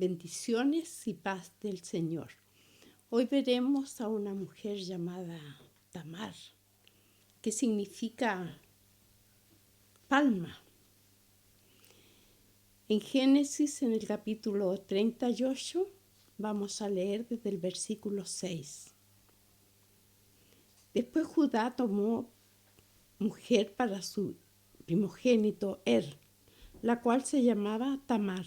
Bendiciones y paz del Señor. Hoy veremos a una mujer llamada Tamar, que significa palma. En Génesis, en el capítulo 38, vamos a leer desde el versículo 6. Después Judá tomó mujer para su primogénito la cual se llamaba Tamar.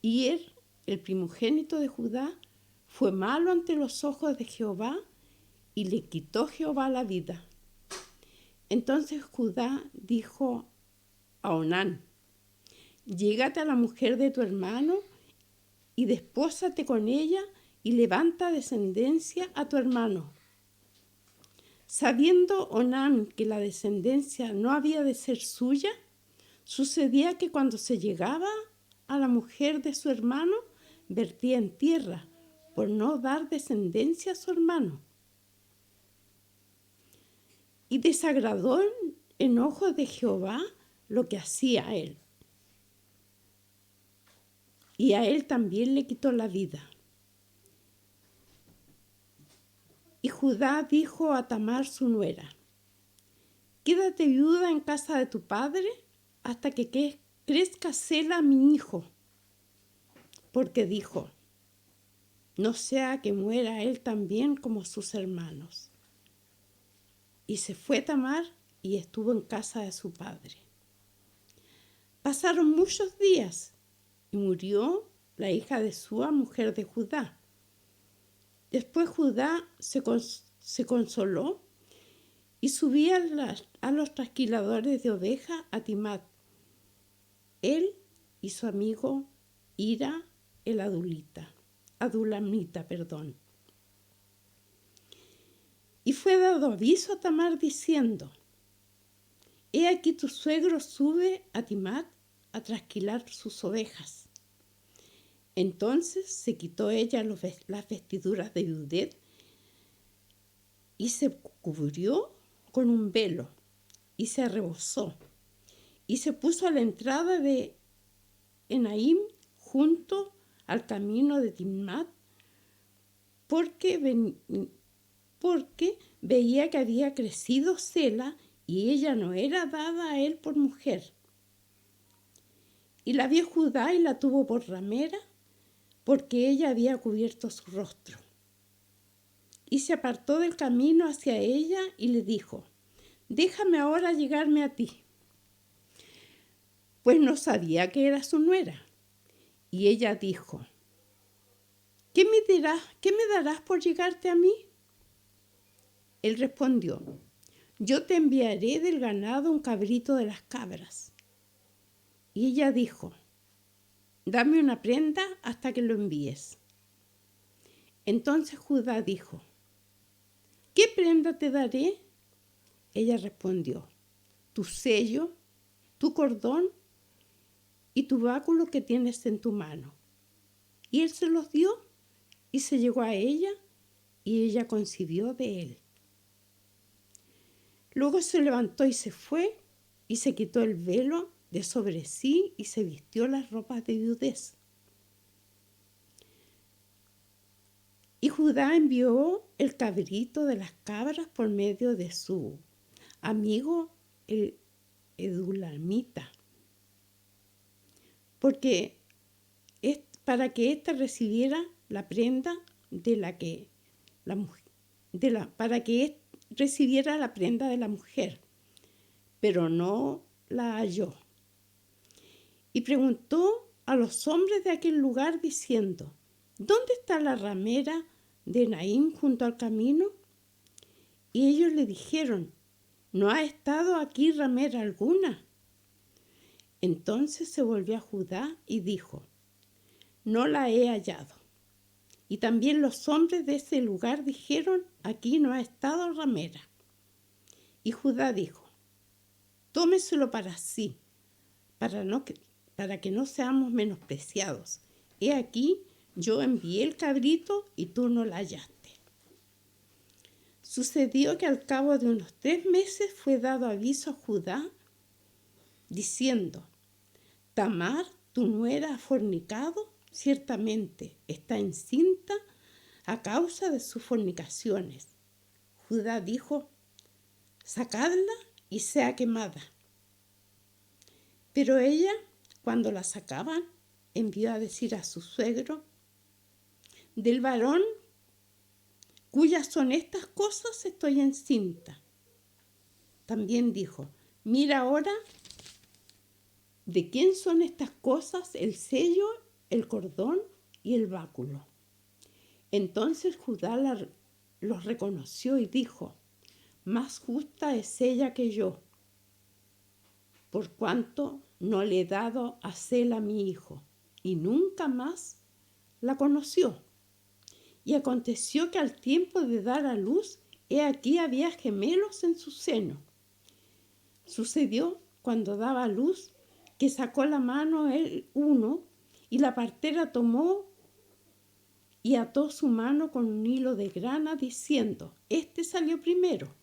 Y el primogénito de Judá, fue malo ante los ojos de Jehová, y le quitó Jehová la vida. Entonces Judá dijo a Onán: llégate a la mujer de tu hermano y despósate con ella, y levanta descendencia a tu hermano. Sabiendo Onán que la descendencia no había de ser suya, sucedía que cuando se llegaba a la mujer de su hermano, vertía en tierra, por no dar descendencia a su hermano. Y desagradó en ojos de Jehová lo que hacía él. Y a él también le quitó la vida. Y Judá dijo a Tamar su nuera: quédate viuda en casa de tu padre hasta que crezca Sela mi hijo. Porque dijo: no sea que muera él también como sus hermanos. Y se fue Tamar y estuvo en casa de su padre. Pasaron muchos días y murió la hija de Súa, mujer de Judá. Después Judá se consoló y subía a los trasquiladores de ovejas a Timat, él y su amigo Hira el adulamita. Y fue dado aviso a Tamar diciendo: he aquí tu suegro sube a Timat a trasquilar sus ovejas. Entonces se quitó ella las vestiduras de viudez y se cubrió con un velo y se rebozó y se puso a la entrada de Enaim junto al camino de Timnat, porque veía que había crecido Sela y ella no era dada a él por mujer. Y la vio Judá y la tuvo por ramera, porque ella había cubierto su rostro. Y se apartó del camino hacia ella y le dijo: déjame ahora llegarme a ti. Pues no sabía que era su nuera. Y ella dijo: ¿qué me darás por llegarte a mí? Él respondió: yo te enviaré del ganado un cabrito de las cabras. Y ella dijo: dame una prenda hasta que lo envíes. Entonces Judá dijo: ¿qué prenda te daré? Ella respondió: tu sello, tu cordón y tu báculo que tienes en tu mano. Y él se los dio y se llegó a ella, y ella concibió de él. Luego se levantó y se fue, y se quitó el velo de sobre sí y se vistió las ropas de viudez. Y Judá envió el cabrito de las cabras por medio de su amigo el adulamita, para que ésta recibiera la prenda recibiera la prenda de la mujer, pero no la halló. Y preguntó a los hombres de aquel lugar diciendo: ¿dónde está la ramera de Naim junto al camino? Y ellos le dijeron: no ha estado aquí ramera alguna. Entonces se volvió a Judá y dijo: no la he hallado. Y también los hombres de ese lugar dijeron: aquí no ha estado ramera. Y Judá dijo: tómeselo para sí, para que no seamos menospreciados. He aquí, yo envié el cabrito y tú no la hallaste. Sucedió que al cabo de unos 3 meses fue dado aviso a Judá, diciendo: Tamar, tu nuera, ha fornicado ciertamente está encinta a causa de sus fornicaciones. Judá dijo: sacadla y sea quemada. Pero ella, cuando la sacaban, envió a decir a su suegro: del varón cuyas son estas cosas estoy encinta. También dijo: mira ahora de quién son estas cosas el sello, el cordón y el báculo. Entonces Judá los reconoció y dijo: más justa es ella que yo, por cuanto no le he dado a Sela mi hijo. Y nunca más la conoció. Y aconteció que al tiempo de dar a luz, he aquí había gemelos en su seno. Sucedió cuando daba a luz que sacó la mano el uno, y la partera tomó y ató su mano con un hilo de grana, diciendo: este salió primero.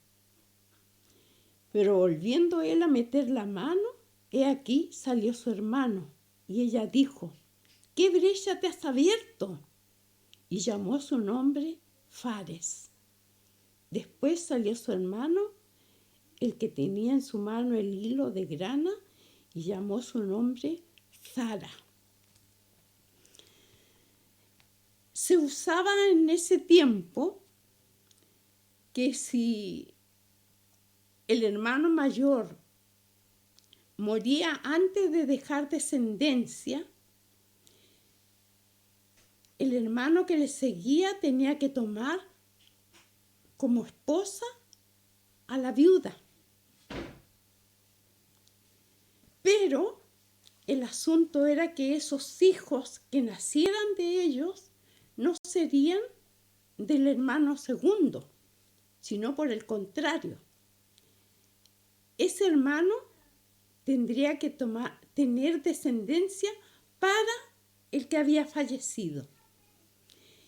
Pero volviendo él a meter la mano, he aquí salió su hermano. Y ella dijo: ¿qué brecha te has abierto? Y llamó su nombre Fares. Después salió su hermano, el que tenía en su mano el hilo de grana, y llamó su nombre Zara. Se usaba en ese tiempo que si el hermano mayor moría antes de dejar descendencia, el hermano que le seguía tenía que tomar como esposa a la viuda. Pero el asunto era que esos hijos que nacieran de ellos no serían del hermano segundo, sino por el contrario. Ese hermano tendría que tener descendencia para el que había fallecido.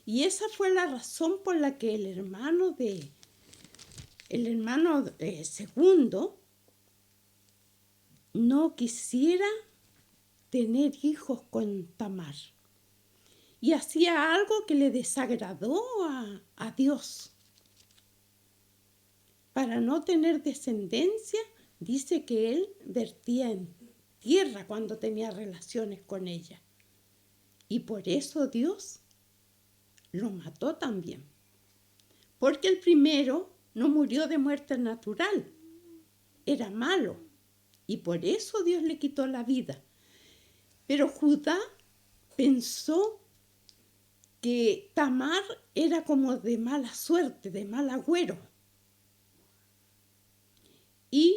Y esa fue la razón por la que el hermano segundo no quisiera tener hijos con Tamar. Y hacía algo que le desagradó a Dios. Para no tener descendencia, dice que él vertía en tierra cuando tenía relaciones con ella. Y por eso Dios lo mató también. Porque el primero no murió de muerte natural. Era malo. Y por eso Dios le quitó la vida. Pero Judá pensó que Tamar era como de mala suerte, de mal agüero. Y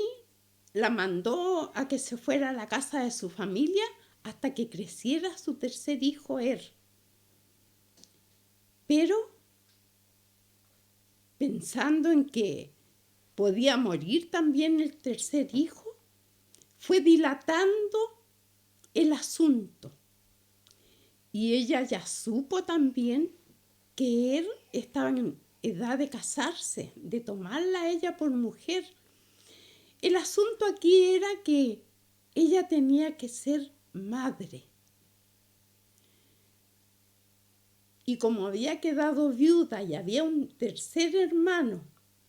la mandó a que se fuera a la casa de su familia hasta que creciera su tercer hijo, Pero, pensando en que podía morir también el tercer hijo, fue dilatando el asunto. Y ella ya supo también que él estaba en edad de casarse, de tomarla a ella por mujer. El asunto aquí era que ella tenía que ser madre. Y como había quedado viuda y había un tercer hermano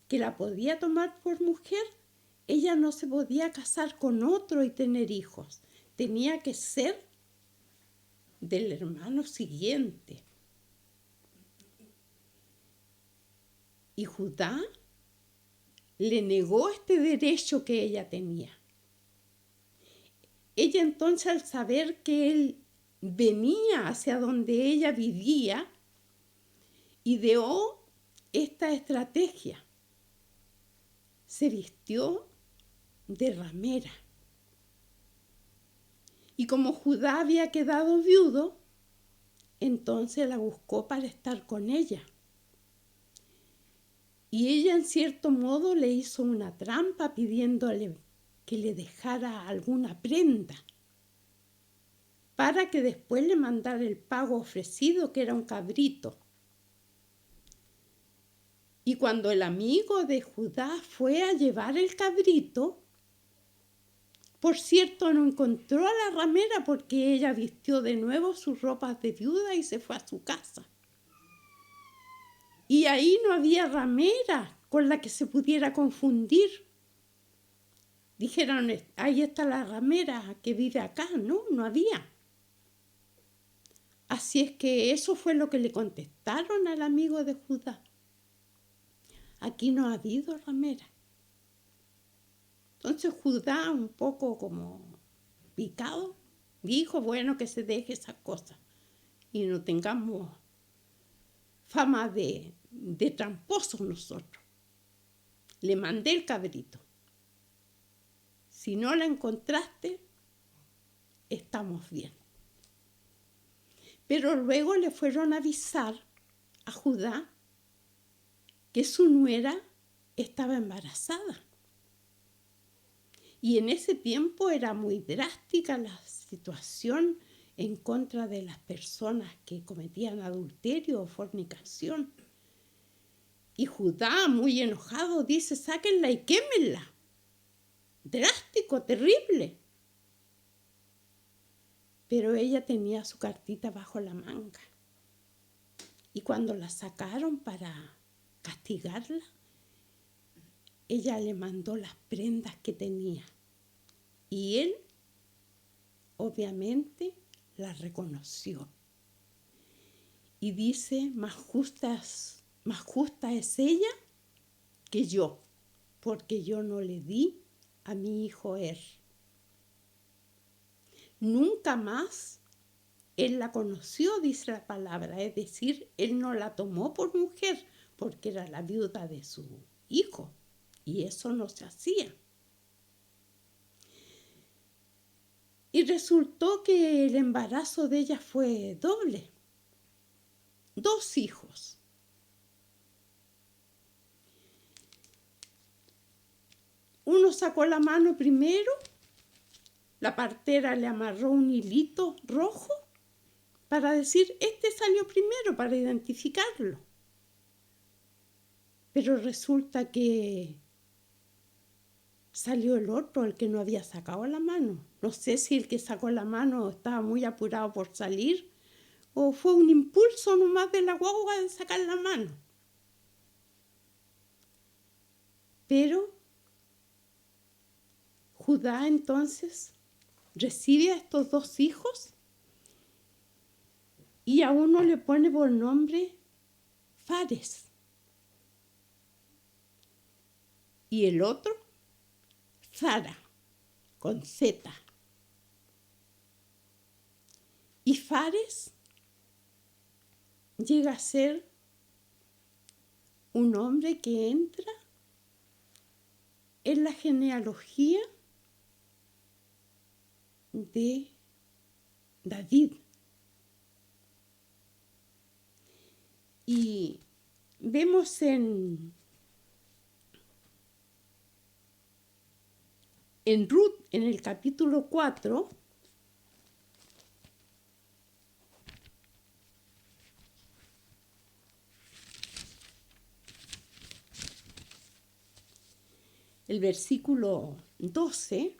que la podía tomar por mujer, ella no se podía casar con otro y tener hijos. Tenía que ser del hermano siguiente. Y Judá le negó este derecho que ella tenía. Ella entonces, al saber que él venía hacia donde ella vivía, ideó esta estrategia. Se vistió de ramera. Y como Judá había quedado viudo, entonces la buscó para estar con ella. Y ella en cierto modo le hizo una trampa pidiéndole que le dejara alguna prenda para que después le mandara el pago ofrecido, que era un cabrito. Y cuando el amigo de Judá fue a llevar el cabrito, Por cierto, no encontró a la ramera porque ella vistió de nuevo sus ropas de viuda y se fue a su casa. Y ahí no había ramera con la que se pudiera confundir. Dijeron, ahí está la ramera que vive acá. No, no había. Así es que eso fue lo que le contestaron al amigo de Judá. Aquí no ha habido ramera. Entonces Judá, un poco como picado, dijo, bueno, que se deje esas cosas y no tengamos fama de tramposos nosotros. Le mandé el cabrito. Si no la encontraste, estamos bien. Pero luego le fueron a avisar a Judá que su nuera estaba embarazada. Y en ese tiempo era muy drástica la situación en contra de las personas que cometían adulterio o fornicación. Y Judá, muy enojado, dice, sáquenla y quémenla. Drástico, terrible. Pero ella tenía su cartita bajo la manga. Y cuando la sacaron para castigarla, ella le mandó las prendas que tenía. Y él, obviamente, la reconoció. Y dice, más justa es ella que yo, porque yo no le di a mi hijo Nunca más él la conoció, dice la palabra, es decir, él no la tomó por mujer, porque era la viuda de su hijo, y eso no se hacía. Y resultó que el embarazo de ella fue doble. 2 hijos. Uno sacó la mano primero, la partera le amarró un hilito rojo para decir, este salió primero, para identificarlo. Pero resulta que salió el otro, el que no había sacado la mano. No sé si el que sacó la mano estaba muy apurado por salir o fue un impulso nomás de la guagua de sacar la mano. Pero Judá entonces recibe a estos 2 hijos y a uno le pone por nombre Fares y el otro Zara, con Z. Y Fares llega a ser un hombre que entra en la genealogía de David. Y vemos en Ruth, en el capítulo 4, el versículo 12,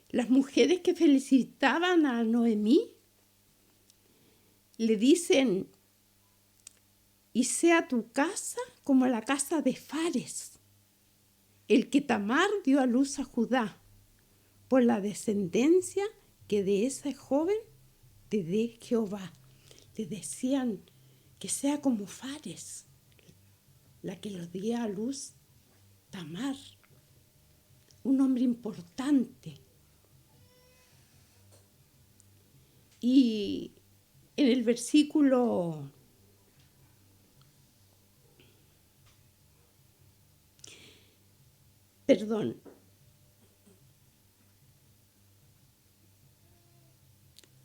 las mujeres que felicitaban a Noemí le dicen, y sea tu casa como la casa de Fares, el que Tamar dio a luz a Judá, por la descendencia que de ese joven te dé Jehová. Le decían que sea como Fares, la que lo dio a luz Tamar, un hombre importante. Y en el versículo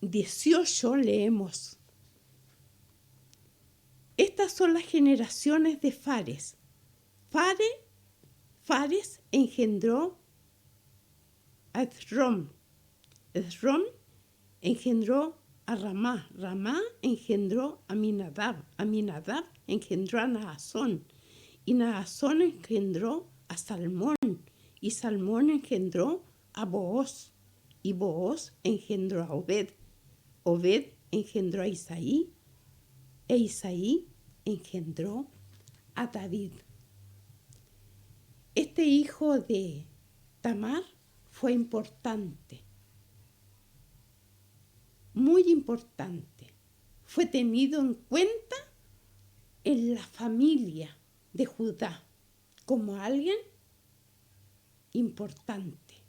18 leemos, estas son las generaciones de Fares. Fares engendró a Esrom. Esrom engendró a Ramá engendró a Aminadab engendró a Naasón, Y Naasón engendró a Salmón, y Salmón engendró a Booz, y Booz engendró a Obed. Obed engendró a Isaí, e Isaí engendró a David. Este hijo de Tamar fue importante, muy importante. Fue tenido en cuenta en la familia de Judá como alguien importante.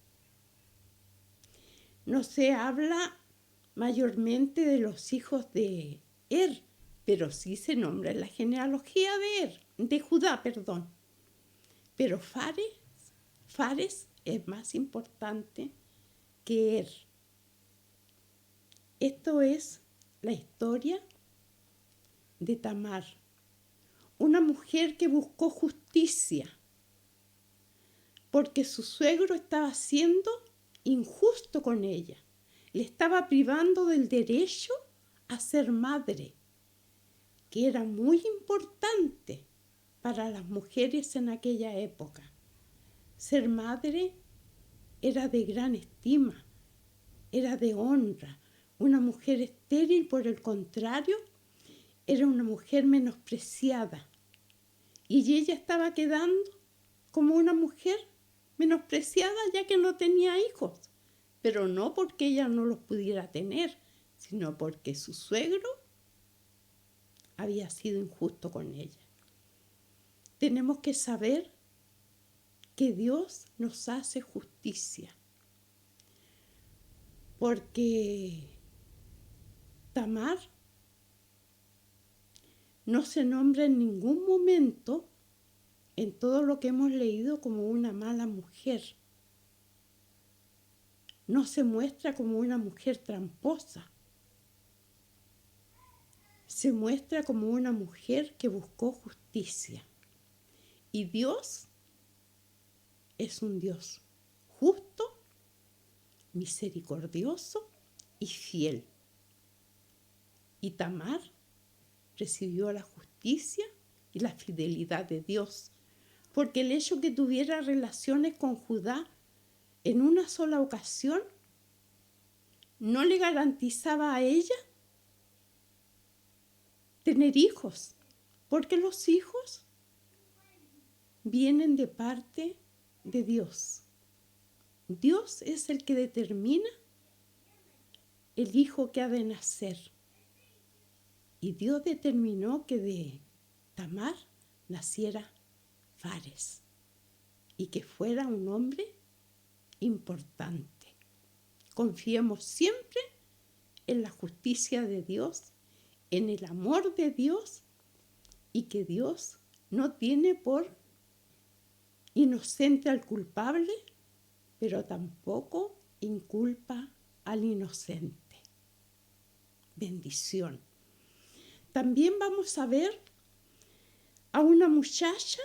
No se habla mayormente de los hijos de pero sí se nombra en la genealogía de Judá. Pero Fares es más importante que Esto es la historia de Tamar, una mujer que buscó justicia porque su suegro estaba siendo injusto con ella. Le estaba privando del derecho a ser madre, que era muy importante para las mujeres en aquella época. Ser madre era de gran estima, era de honra. Una mujer estéril, por el contrario, era una mujer menospreciada. Y ella estaba quedando como una mujer menospreciada ya que no tenía hijos. Pero no porque ella no los pudiera tener, sino porque su suegro había sido injusto con ella. Tenemos que saber que Dios nos hace justicia. Porque Tamar no se nombra en ningún momento en todo lo que hemos leído como una mala mujer. No se muestra como una mujer tramposa. Se muestra como una mujer que buscó justicia. Y Dios es un Dios justo, misericordioso y fiel. Y Tamar recibió la justicia y la fidelidad de Dios, porque el hecho que tuviera relaciones con Judá en una sola ocasión no le garantizaba a ella tener hijos, porque los hijos vienen de parte de Dios. Dios es el que determina el hijo que ha de nacer. Y Dios determinó que de Tamar naciera Fares y que fuera un hombre importante. Confiemos siempre en la justicia de Dios, en el amor de Dios, y que Dios no tiene por inocente al culpable, pero tampoco inculpa al inocente. Bendición. También vamos a ver a una muchacha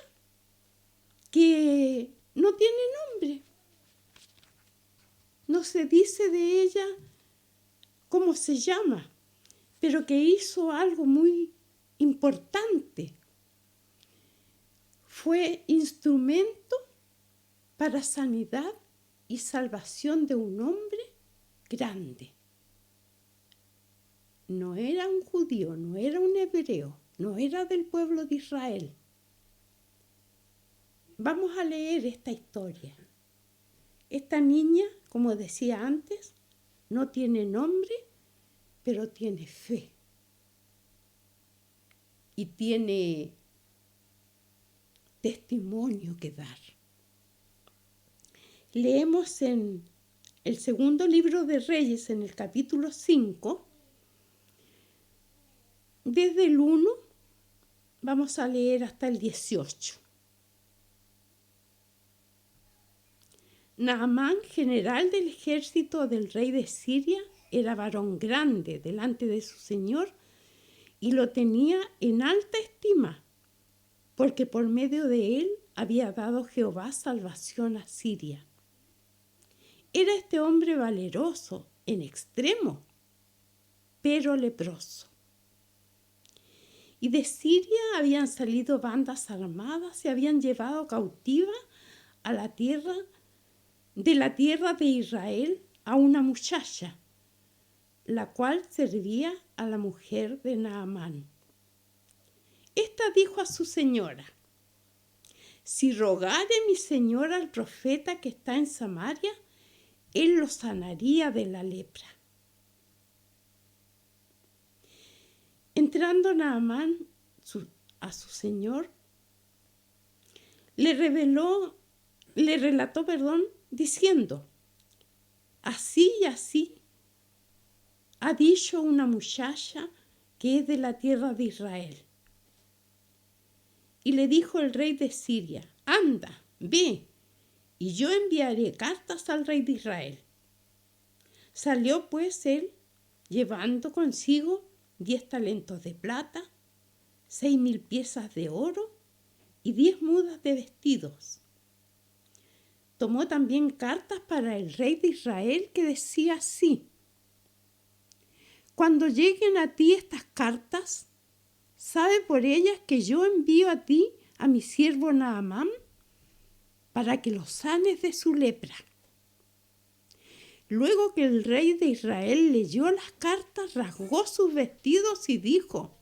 que no tiene nombre. No se dice de ella cómo se llama, pero que hizo algo muy importante. Fue instrumento para sanidad y salvación de un hombre grande. No era un judío, no era un hebreo, no era del pueblo de Israel. Vamos a leer esta historia. Esta niña, como decía antes, no tiene nombre, pero tiene fe. Y tiene testimonio que dar. Leemos en el segundo libro de Reyes, en el capítulo 5, desde el 1, vamos a leer hasta el 18. Naamán, general del ejército del rey de Siria, era varón grande delante de su señor y lo tenía en alta estima, porque por medio de él había dado Jehová salvación a Siria. Era este hombre valeroso en extremo, pero leproso. y de Siria habían salido bandas armadas y habían llevado cautiva a la tierra de Israel a una muchacha, la cual servía a la mujer de Naamán. Esta dijo a su señora: si rogare mi señor al profeta que está en Samaria, él lo sanaría de la lepra. Entrando Naamán a su señor, le relató, diciendo: así y así ha dicho una muchacha que es de la tierra de Israel. Y le dijo el rey de Siria: anda, ve, y yo enviaré cartas al rey de Israel. Salió pues él, llevando consigo 10 talentos de plata, 6,000 piezas de oro y 10 mudas de vestidos. Tomó también cartas para el rey de Israel que decía así: cuando lleguen a ti estas cartas, sabe por ellas que yo envío a ti a mi siervo Naamán para que lo sanes de su lepra. Luego que el rey de Israel leyó las cartas, rasgó sus vestidos y dijo: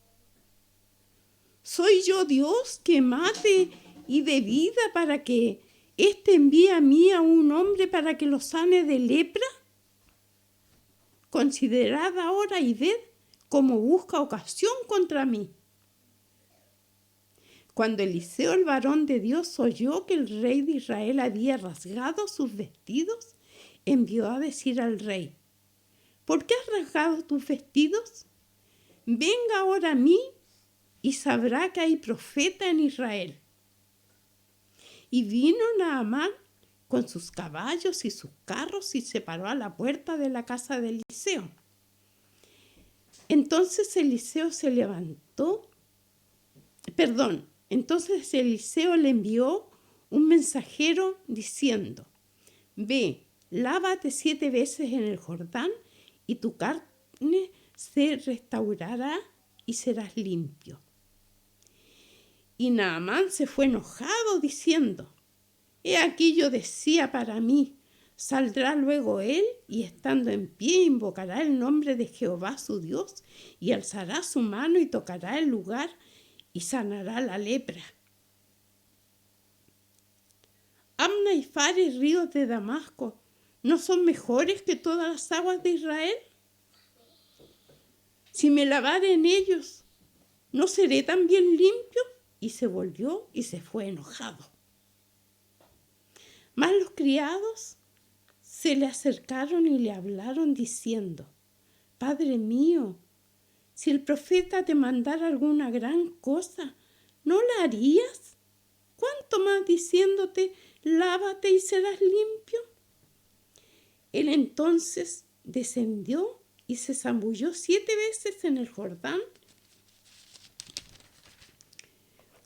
¿soy yo Dios que mate y dé vida para que éste envíe a mí a un hombre para que lo sane de lepra? Considerad ahora y ved cómo busca ocasión contra mí. Cuando Eliseo, el varón de Dios, oyó que el rey de Israel había rasgado sus vestidos, envió a decir al rey: ¿por qué has rasgado tus vestidos? Venga ahora a mí y sabrá que hay profeta en Israel. Y vino Naamán con sus caballos y sus carros y se paró a la puerta de la casa de Eliseo. Entonces Eliseo le envió un mensajero diciendo: ve, lávate 7 veces en el Jordán y tu carne se restaurará y serás limpio. Y Naamán se fue enojado diciendo: he aquí yo decía para mí, saldrá luego él y estando en pie invocará el nombre de Jehová su Dios y alzará su mano y tocará el lugar y sanará la lepra. Amna y Fares, ríos de Damasco, ¿no son mejores que todas las aguas de Israel? Si me lavare en ellos, ¿no seré también limpio? Y se volvió y se fue enojado. Mas los criados se le acercaron y le hablaron diciendo: Padre mío, si el profeta te mandara alguna gran cosa, ¿no la harías? ¿Cuánto más diciéndote: lávate y serás limpio? Él entonces descendió y se zambulló 7 veces en el Jordán,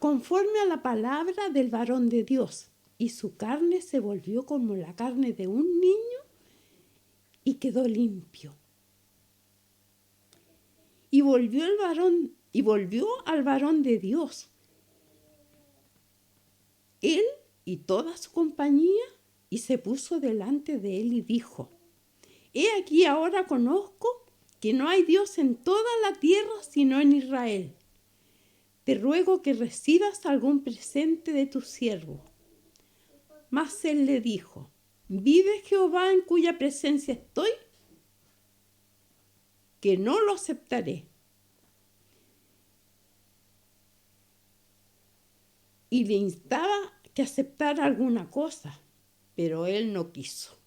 conforme a la palabra del varón de Dios, y su carne se volvió como la carne de un niño y quedó limpio. Y volvió al varón de Dios, él y toda su compañía, y se puso delante de él y dijo: he aquí ahora conozco que no hay Dios en toda la tierra sino en Israel. Te ruego que recibas algún presente de tu siervo. Mas él le dijo: ¿vive Jehová en cuya presencia estoy? Que no lo aceptaré. Y le instaba que aceptara alguna cosa, pero él no quiso.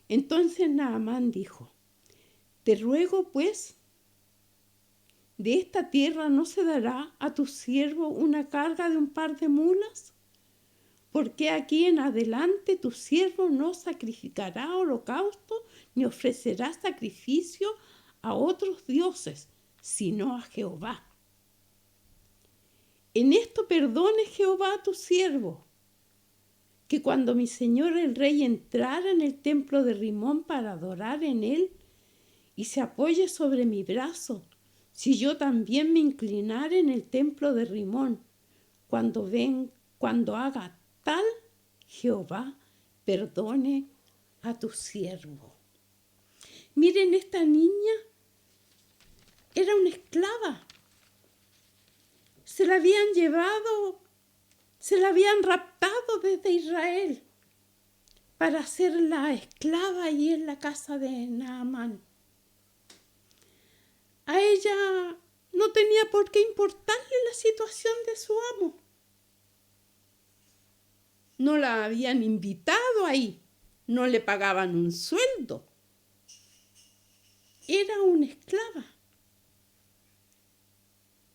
Entonces Naamán dijo: te ruego pues, ¿de esta tierra no se dará a tu siervo una carga de un par de mulas? Porque aquí en adelante tu siervo no sacrificará holocausto ni ofrecerá sacrificio a otros dioses, sino a Jehová. En esto perdone Jehová a tu siervo, que cuando mi señor el rey entrara en el templo de Rimón para adorar en él y se apoye sobre mi brazo, si yo también me inclinare en el templo de Rimón, cuando haga tal, Jehová perdone a tu siervo. Miren, esta niña era una esclava. Se la habían llevado, se la habían raptado desde Israel para hacerla esclava allí en la casa de Naamán. A ella no tenía por qué importarle la situación de su amo. No la habían invitado ahí, no le pagaban un sueldo. Era una esclava,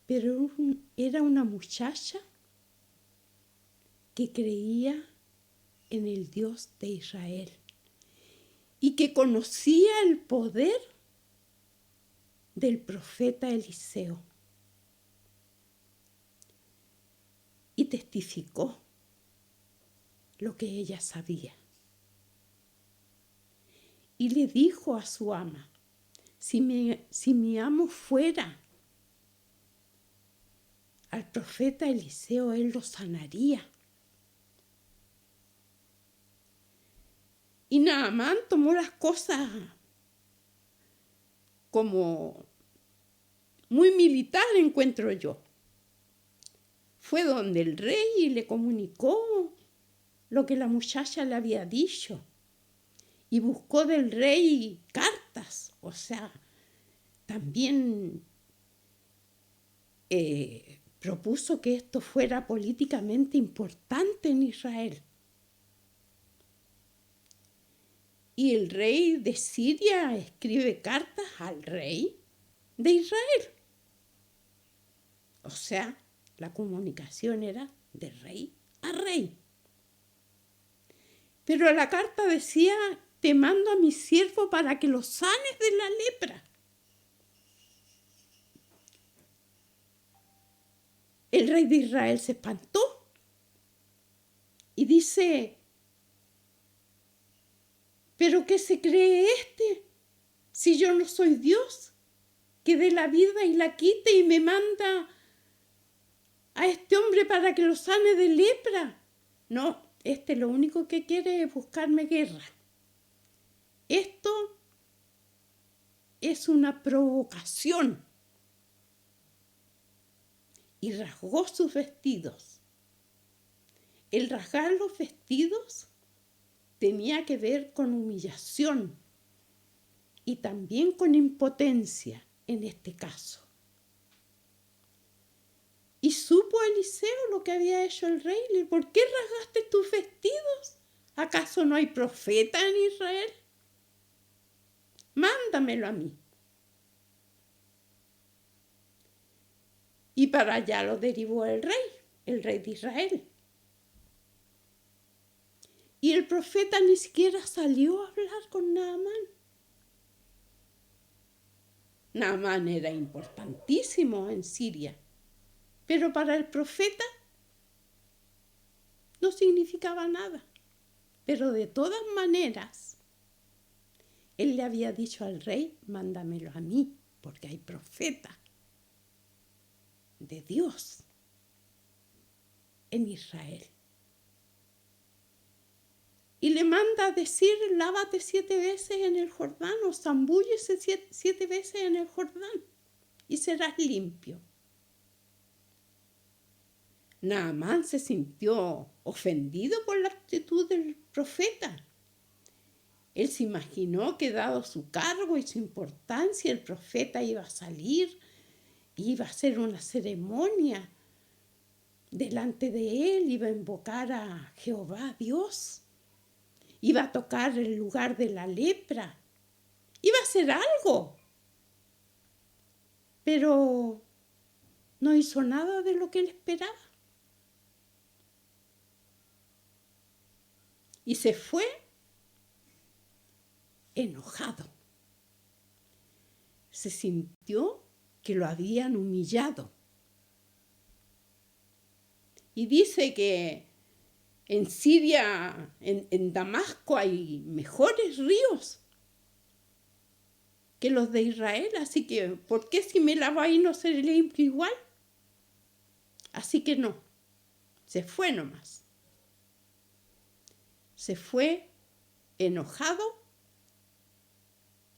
pero era una muchacha que creía en el Dios de Israel y que conocía el poder del profeta Eliseo y testificó lo que ella sabía. Y le dijo a su ama, si mi amo fuera al profeta Eliseo, él lo sanaría. Y Naamán tomó las cosas como muy militar, encuentro yo. Fue donde el rey y le comunicó lo que la muchacha le había dicho. Y buscó del rey cartas, o sea, también propuso que esto fuera políticamente importante en Israel. Y el rey de Siria escribe cartas al rey de Israel. O sea, la comunicación era de rey a rey. Pero la carta decía, te mando a mi siervo para que lo sanes de la lepra. El rey de Israel se espantó y dice, ¿pero qué se cree este? Si yo no soy Dios, que dé la vida y la quite y me manda a este hombre para que lo sane de lepra. No, este lo único que quiere es buscarme guerra. Esto es una provocación. Y rasgó sus vestidos. El rasgar los vestidos tenía que ver con humillación y también con impotencia en este caso. Y supo Eliseo lo que había hecho el rey. ¿Por qué rasgaste tus vestidos? ¿Acaso no hay profeta en Israel? Mándamelo a mí. Y para allá lo derivó el rey de Israel. Y el profeta ni siquiera salió a hablar con Naamán. Naamán era importantísimo en Siria, pero para el profeta no significaba nada. Pero de todas maneras, él le había dicho al rey, mándamelo a mí, porque hay profeta de Dios en Israel. Y le manda a decir, lávate 7 veces en el Jordán o zambúllese 7 veces en el Jordán y serás limpio. Naamán se sintió ofendido por la actitud del profeta. Él se imaginó que dado su cargo y su importancia, el profeta iba a salir, iba a hacer una ceremonia delante de él, iba a invocar a Jehová Dios, iba a tocar el lugar de la lepra, iba a hacer algo. Pero no hizo nada de lo que él esperaba. Y se fue enojado. Se sintió que lo habían humillado. Y dice que en Siria, en Damasco, hay mejores ríos. que los de Israel, así que ¿por qué si me lavo ahí no seré limpio igual? Así que no, se fue nomás. Se fue enojado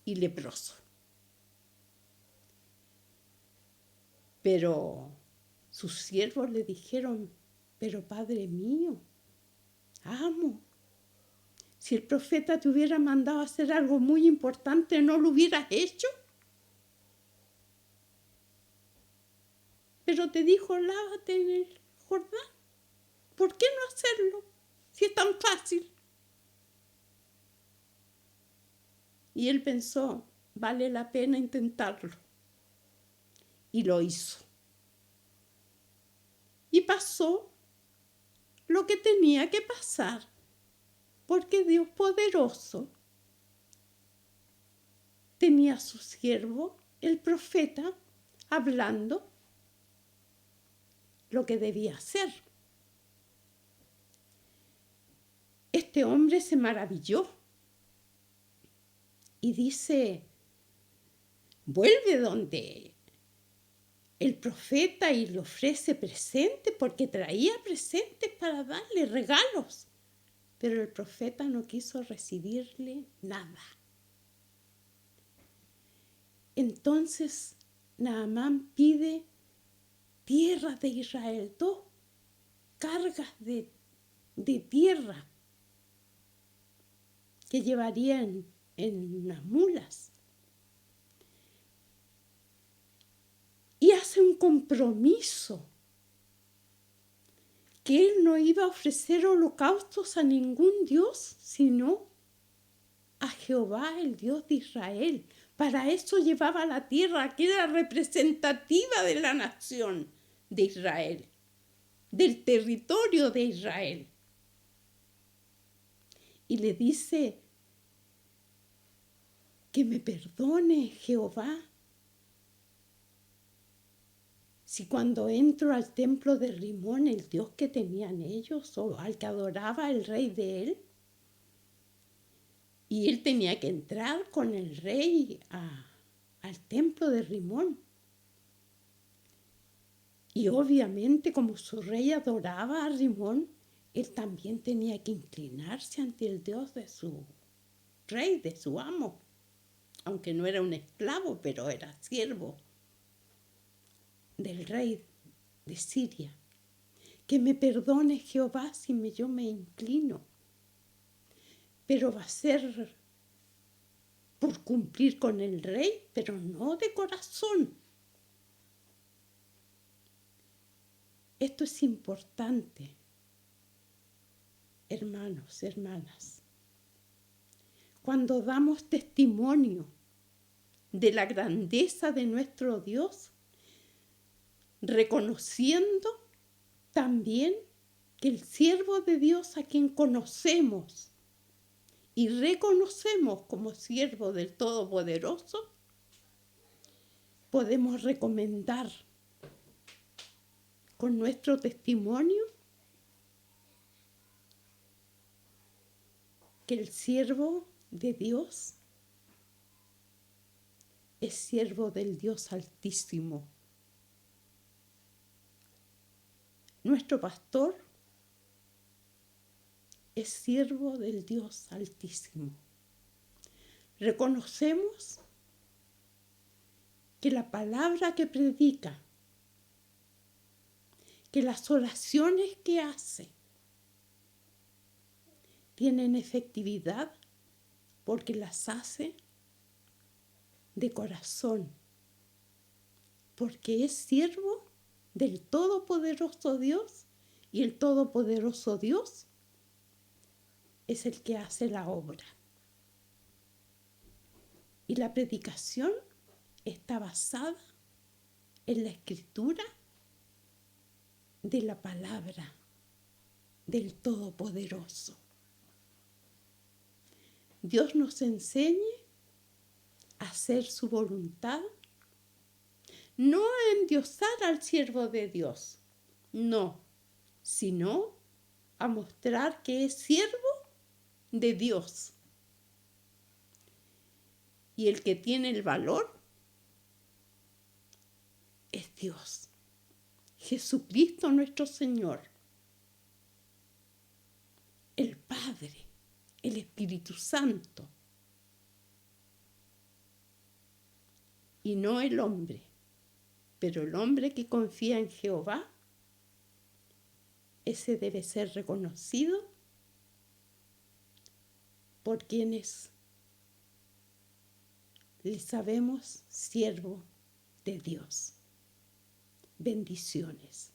y leproso. Pero sus siervos le dijeron, pero Padre mío, amo, si el profeta te hubiera mandado a hacer algo muy importante, ¿no lo hubieras hecho? Pero te dijo, lávate en el Jordán. ¿Por qué no hacerlo si es tan fácil? Y él pensó, vale la pena intentarlo. Y lo hizo. Y pasó lo que tenía que pasar, porque Dios poderoso tenía a su siervo, el profeta, hablando lo que debía hacer. Este hombre se maravilló y dice, vuelve donde el profeta y le ofrece presentes, porque traía presentes para darle regalos. Pero el profeta no quiso recibirle nada. Entonces Naamán pide tierra de Israel, 2 cargas de tierra que llevarían en unas mulas. Y hace un compromiso que él no iba a ofrecer holocaustos a ningún dios, sino a Jehová, el Dios de Israel. Para eso llevaba la tierra, que era representativa de la nación de Israel, del territorio de Israel. Y le dice, que me perdone Jehová, si cuando entro al templo de Rimón, el dios que tenían ellos, o al que adoraba el rey de él, y él tenía que entrar con el rey al templo de Rimón. Y obviamente, como su rey adoraba a Rimón, él también tenía que inclinarse ante el Dios de su rey, de su amo. Aunque no era un esclavo, pero era siervo del rey de Siria. Que me perdone Jehová si yo me inclino. Pero va a ser por cumplir con el rey, pero no de corazón. Esto es importante, hermanos, hermanas. Cuando damos testimonio de la grandeza de nuestro Dios, reconociendo también que el siervo de Dios a quien conocemos y reconocemos como siervo del Todopoderoso, podemos recomendar con nuestro testimonio que el siervo de Dios es siervo del Dios Altísimo. Nuestro pastor es siervo del Dios Altísimo. Reconocemos que la palabra que predica, que las oraciones que hace, tienen efectividad porque las hace de corazón, porque es siervo del Todopoderoso Dios, y el Todopoderoso Dios es el que hace la obra. Y la predicación está basada en la escritura de la palabra del Todopoderoso. Dios nos enseñe a hacer su voluntad, no a endiosar al siervo de Dios, no, sino a mostrar que es siervo de Dios. Y el que tiene el valor es Dios, Jesucristo nuestro Señor, el Padre, el Espíritu Santo, y no el hombre. Pero el hombre que confía en Jehová, ese debe ser reconocido por quienes le sabemos siervo de Dios. Bendiciones.